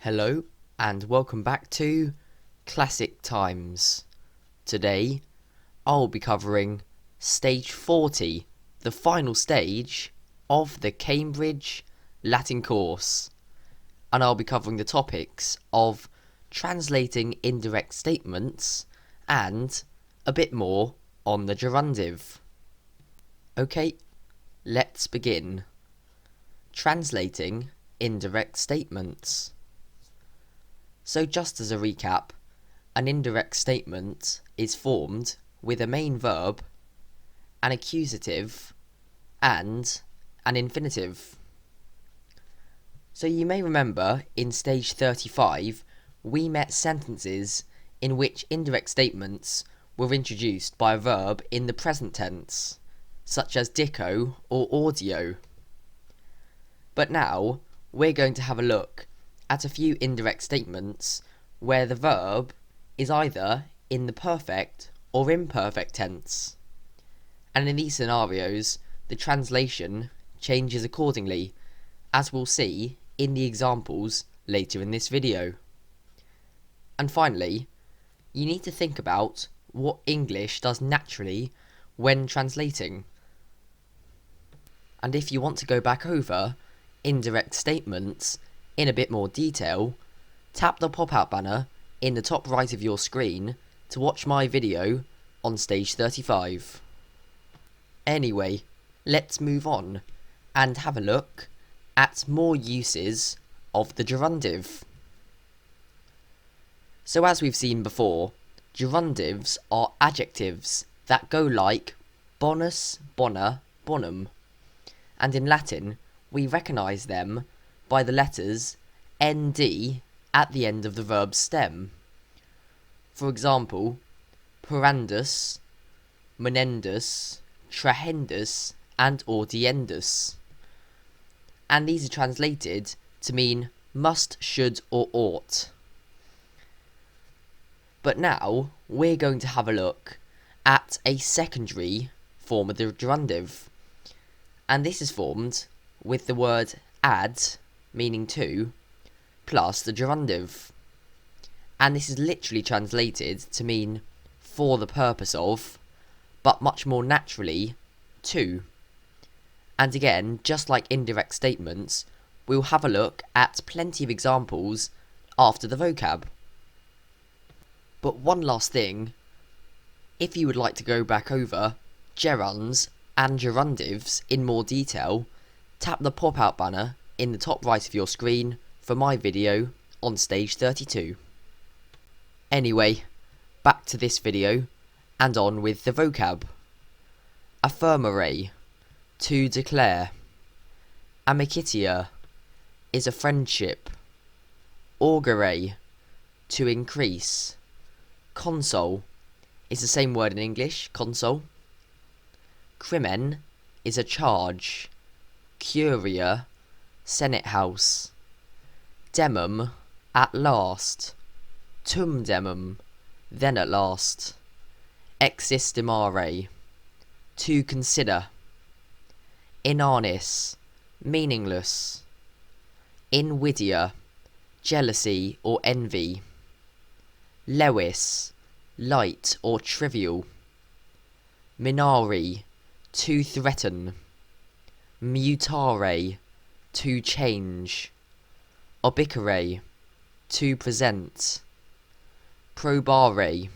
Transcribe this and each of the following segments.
Hello and welcome back to Classic Times. Today I'll be covering stage 40, the final stage of the Cambridge Latin course, and I'll be covering the topics of translating indirect statements and a bit more on the gerundive. Okay, let's begin. Translating indirect statements. So just as a recap, an indirect statement is formed with a main verb, an accusative, and an infinitive. So you may remember in stage 35 we met sentences in which indirect statements were introduced by a verb in the present tense, such as dico or audio. But now we're going to have a look at a few indirect statements where the verb is either in the perfect or imperfect tense. And in these scenarios, the translation changes accordingly, as we'll see in the examples later in this video. And finally, you need to think about what English does naturally when translating. And if you want to go back over indirect statements in a bit more detail, tap the pop-out banner in the top right of your screen to watch my video on stage 35. Anyway, let's move on and have a look at more uses of the gerundive. So as we've seen before, gerundives are adjectives that go like bonus, bona, bonum, and in Latin we recognise them by the letters nd at the end of the verb stem. For example, perandus, monendus, trahendus, and audiendus. And these are translated to mean must, should, or ought. But now we're going to have a look at a secondary form of the gerundive, and this is formed with the word ad, meaning to, plus the gerundive. And this is literally translated to mean for the purpose of, but much more naturally, to. And again, just like indirect statements, we'll have a look at plenty of examples after the vocab. But one last thing, if you would like to go back over gerunds and gerundives in more detail, tap the pop-out banner in the top right of your screen for my video on stage 32. Anyway, back to this video and on with the vocab. Affirmare, to declare. Amicitia is a friendship. Augere, to increase. Console is the same word in English, console. Crimen is a charge. Curia, Senate House. Demum, at last. Tum demum, then at last. Existimare, to consider. Inanis, meaningless. Invidia, jealousy or envy. Lewis, light or trivial. Minari, to threaten. Mutare, to change. Obicere, to present. Probare,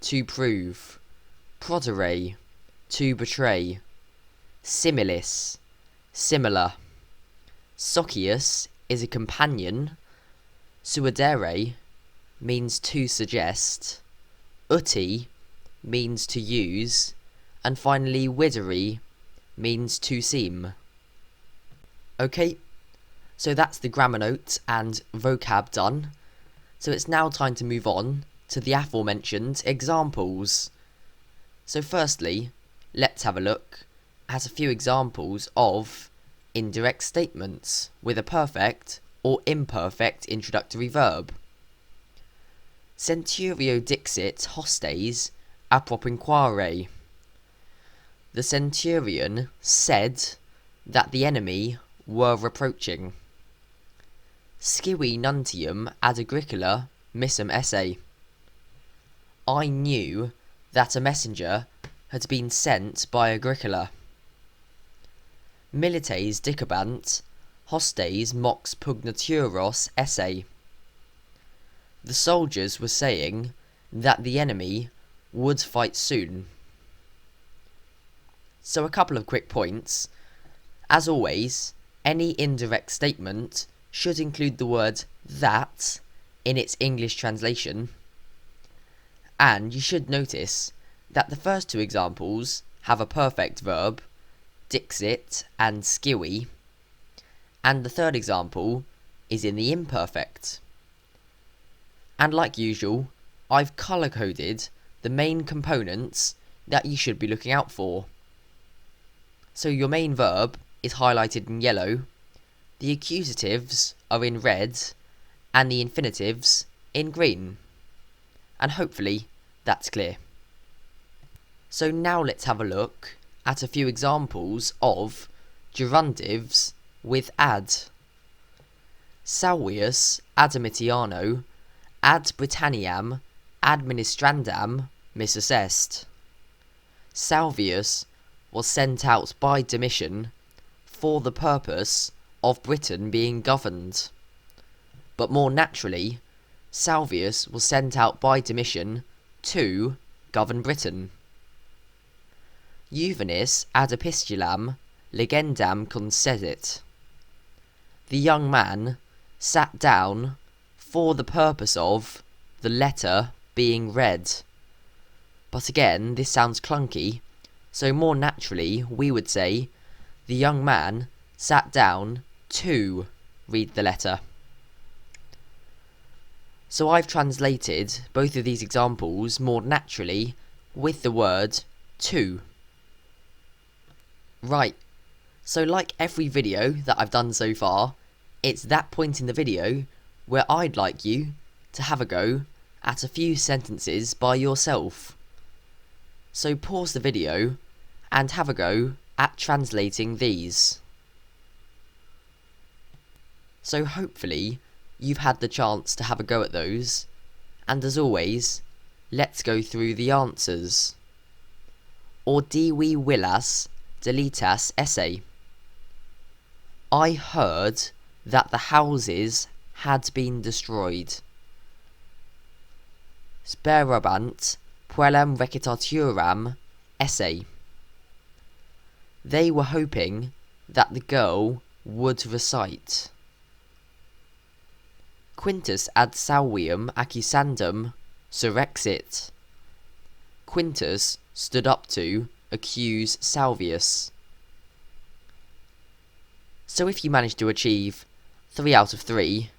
to prove. Prodere, to betray. Similis, similar. Socius is a companion. Suadere means to suggest. Uti means to use. And finally wideri means to seem. Okay, so that's the grammar note and vocab done. So it's now time to move on to the aforementioned examples. So firstly, let's have a look at a few examples of indirect statements with a perfect or imperfect introductory verb. Centurio dixit hostes a propinquare. The centurion said that the enemy were approaching. Scivi nuntium ad agricola missum esse. I knew that a messenger had been sent by Agricola. Milites dicebant, hostes mox pugnaturos esse. The soldiers were saying that the enemy would fight soon. So a couple of quick points. As always, any indirect statement should include the word that in its English translation. And you should notice that the first two examples have a perfect verb, dixit and scivi, and the third example is in the imperfect. And like usual, I've colour-coded the main components that you should be looking out for. So your main verb is highlighted in yellow, the accusatives are in red, and the infinitives in green. And hopefully that's clear. So now let's have a look at a few examples of gerundives with ad. Salvius admitiano ad Britanniam administrandam missus est. Salvius was sent out by Domitian for the purpose of Britain being governed. But more naturally, Salvius was sent out by Domitian to govern Britain. Juvenis ad epistulam legendam concedit. The young man sat down for the purpose of the letter being read. But again, this sounds clunky, so more naturally we would say the young man sat down to read the letter. So I've translated both of these examples more naturally with the word to. Right, so like every video that I've done so far, it's that point in the video where I'd like you to have a go at a few sentences by yourself. So pause the video and have a go at translating these. So hopefully you've had the chance to have a go at those, and as always, let's go through the answers. Audivi villas deletas esse. I heard that the houses had been destroyed. Sperabant puellam recitaturam esse. They were hoping that the girl would recite. Quintus ad Salvium accusandum surrexit. Quintus stood up to accuse Salvius. So if you managed to achieve 3 out of 3,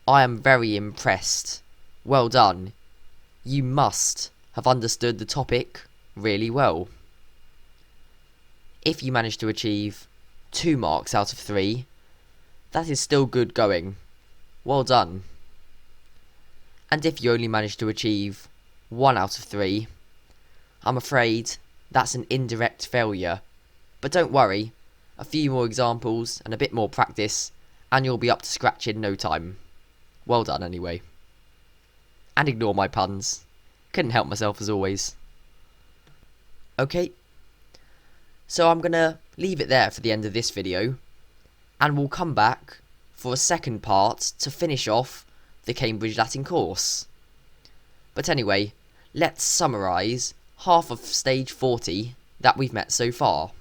I am very impressed. Well done. You must have understood the topic really well. If you managed to achieve 2 marks out of 3, that is still good going. Well done. And if you only managed to achieve 1 out of 3, I'm afraid that's an indirect failure. But don't worry, a few more examples and a bit more practice, and you'll be up to scratch in no time. Well done anyway. And ignore my puns. Couldn't help myself as always. Okay, so I'm gonna leave it there for the end of this video, and we'll come back for a second part to finish off the Cambridge Latin course. But anyway, let's summarise half of stage 40 that we've met so far.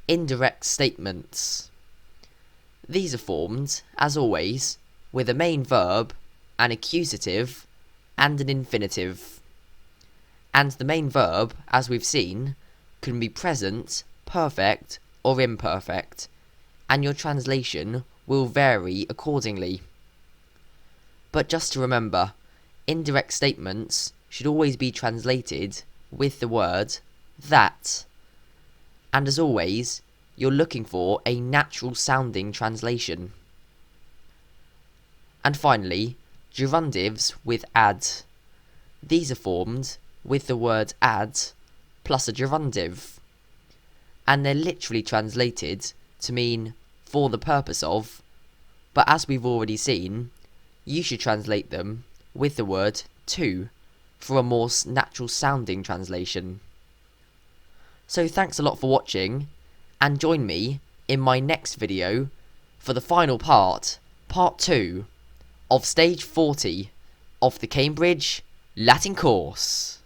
Indirect statements. These are formed, as always, with a main verb, an accusative, and an infinitive. And the main verb, as we've seen, can be present, perfect, or imperfect, and your translation will vary accordingly. But just to remember, indirect statements should always be translated with the word that. And as always, you're looking for a natural sounding translation. And finally, gerundives with ad. These are formed with the word ad plus a gerundive. And they're literally translated to mean for the purpose of, but as we've already seen, you should translate them with the word to for a more natural sounding translation. So thanks a lot for watching, and join me in my next video for the final part 2, of Stage 40 of the Cambridge Latin course.